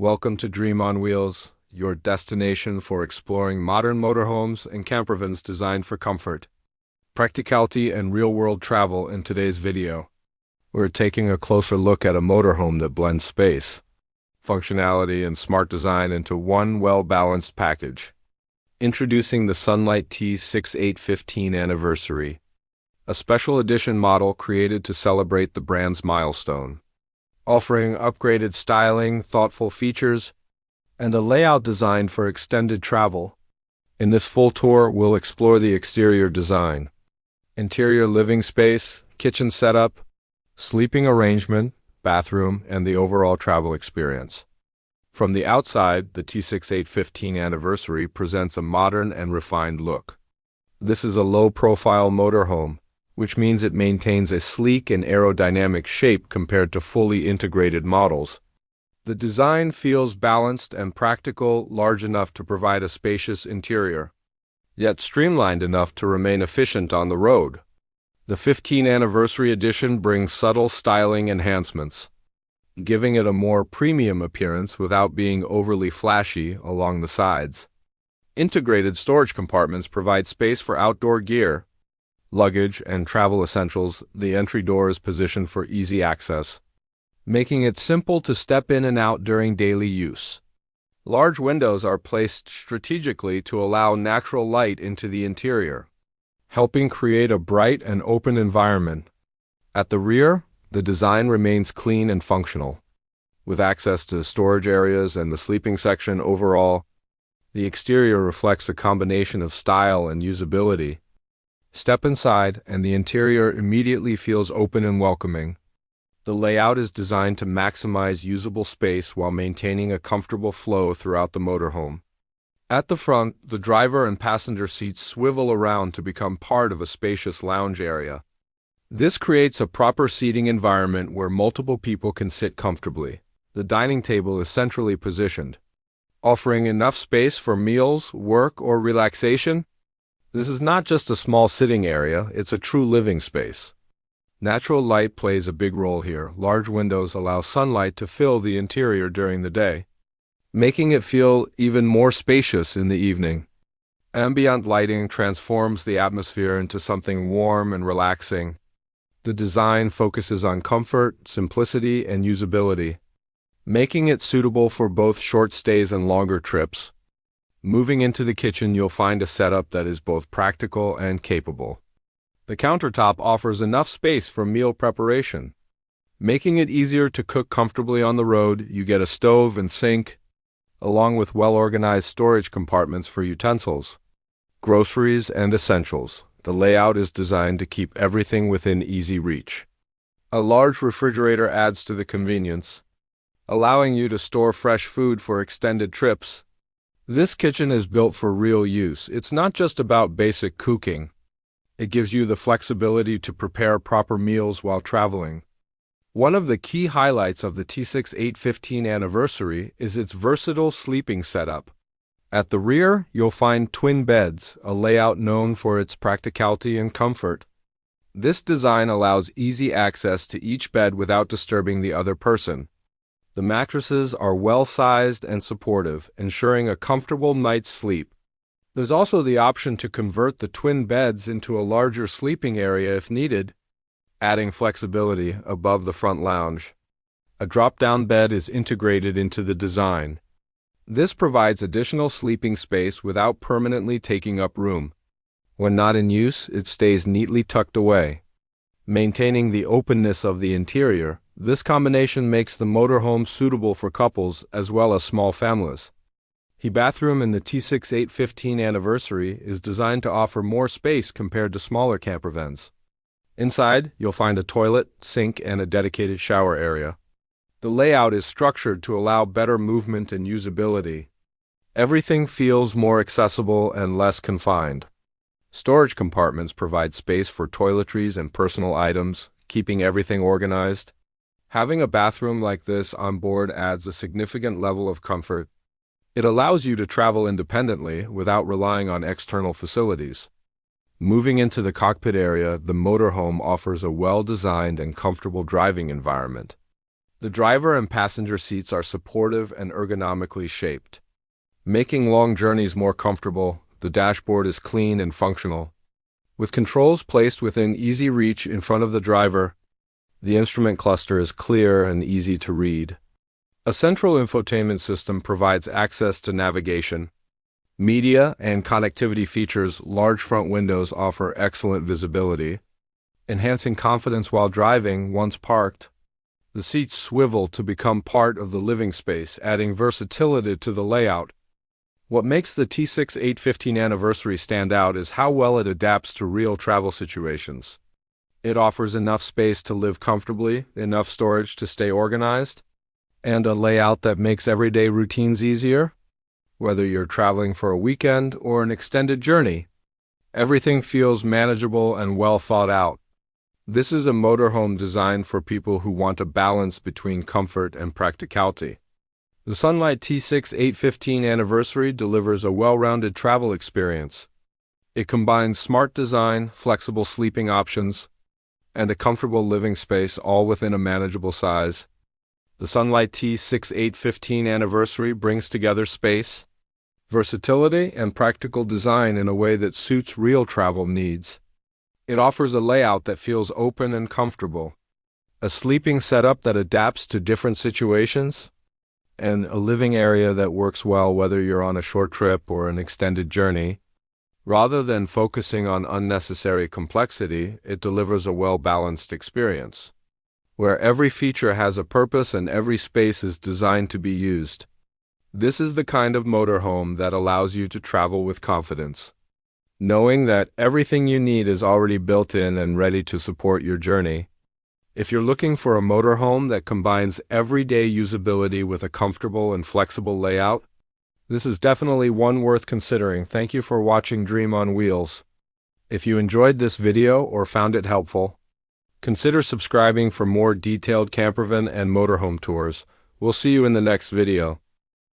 Welcome to Dream on Wheels, your destination for exploring modern motorhomes and campervans designed for comfort, practicality, and real-world travel. In today's video, we're taking a closer look at a motorhome that blends space, functionality, and smart design into one well-balanced package. Introducing the Sunlight T68 XV Anniversary, a special edition model created to celebrate the brand's milestone. Offering upgraded styling, thoughtful features, and a layout designed for extended travel. In this full tour, we'll explore the exterior design, interior living space, kitchen setup, sleeping arrangement, bathroom, and the overall travel experience. From the outside, the T68 XV Anniversary presents a modern and refined look. This is a low-profile motorhome, which means it maintains a sleek and aerodynamic shape compared to fully integrated models. The design feels balanced and practical, large enough to provide a spacious interior, yet streamlined enough to remain efficient on the road. The 15th Anniversary Edition brings subtle styling enhancements, giving it a more premium appearance without being overly flashy along the sides. Integrated storage compartments provide space for outdoor gear, luggage, and travel essentials. The entry door is positioned for easy access, making it simple to step in and out during daily use. Large windows are placed strategically to allow natural light into the interior, helping create a bright and open environment. At the rear, the design remains clean and functional, with access to storage areas and the sleeping section. Overall, the exterior reflects a combination of style and usability. Step inside, and the interior immediately feels open and welcoming. The layout is designed to maximize usable space while maintaining a comfortable flow throughout the motorhome. At the front, the driver and passenger seats swivel around to become part of a spacious lounge area. This creates a proper seating environment where multiple people can sit comfortably. The dining table is centrally positioned, offering enough space for meals, work, or relaxation. This is not just a small sitting area, it's a true living space. Natural light plays a big role here. Large windows allow sunlight to fill the interior during the day, making it feel even more spacious in the evening. Ambient lighting transforms the atmosphere into something warm and relaxing. The design focuses on comfort, simplicity, and usability, making it suitable for both short stays and longer trips. Moving into the kitchen, you'll find a setup that is both practical and capable. The countertop offers enough space for meal preparation, making it easier to cook comfortably on the road. You get a stove and sink, along with well-organized storage compartments for utensils, groceries, and essentials. The layout is designed to keep everything within easy reach. A large refrigerator adds to the convenience, allowing you to store fresh food for extended trips. This kitchen is built for real use. It's not just about basic cooking. It gives you the flexibility to prepare proper meals while traveling. One of the key highlights of the T68 XV Anniversary is its versatile sleeping setup. At the rear, you'll find twin beds, a layout known for its practicality and comfort. This design allows easy access to each bed without disturbing the other person. The mattresses are well-sized and supportive, ensuring a comfortable night's sleep. There's also the option to convert the twin beds into a larger sleeping area if needed, adding flexibility above the front lounge. A drop-down bed is integrated into the design. This provides additional sleeping space without permanently taking up room. When not in use, it stays neatly tucked away, maintaining the openness of the interior. This combination makes the motorhome suitable for couples as well as small families. The bathroom in the T68 XV Anniversary is designed to offer more space compared to smaller campervans. Inside, you'll find a toilet, sink, and a dedicated shower area. The layout is structured to allow better movement and usability. Everything feels more accessible and less confined. Storage compartments provide space for toiletries and personal items, keeping everything organized. Having a bathroom like this on board adds a significant level of comfort. It allows you to travel independently without relying on external facilities. Moving into the cockpit area, the motorhome offers a well-designed and comfortable driving environment. The driver and passenger seats are supportive and ergonomically shaped, making long journeys more comfortable. The dashboard is clean and functional, with controls placed within easy reach in front of the driver. The instrument cluster is clear and easy to read. A central infotainment system provides access to navigation, media, and connectivity features. Large front windows offer excellent visibility, enhancing confidence while driving. Once parked, the seats swivel to become part of the living space, adding versatility to the layout. What makes the T68 XV Anniversary stand out is how well it adapts to real travel situations. It offers enough space to live comfortably, enough storage to stay organized, and a layout that makes everyday routines easier. Whether you're traveling for a weekend or an extended journey, everything feels manageable and well thought out. This is a motorhome designed for people who want a balance between comfort and practicality. The Sunlight T68 XV Anniversary delivers a well-rounded travel experience. It combines smart design, flexible sleeping options, and a comfortable living space, all within a manageable size. The Sunlight T68 XV Anniversary brings together space, versatility, and practical design in a way that suits real travel needs. It offers a layout that feels open and comfortable, a sleeping setup that adapts to different situations, and a living area that works well whether you're on a short trip or an extended journey. Rather than focusing on unnecessary complexity, it delivers a well-balanced experience, where every feature has a purpose and every space is designed to be used. This is the kind of motorhome that allows you to travel with confidence, knowing that everything you need is already built in and ready to support your journey. If you're looking for a motorhome that combines everyday usability with a comfortable and flexible layout, this is definitely one worth considering. Thank you for watching Dream on Wheels. If you enjoyed this video or found it helpful, consider subscribing for more detailed campervan and motorhome tours. We'll see you in the next video.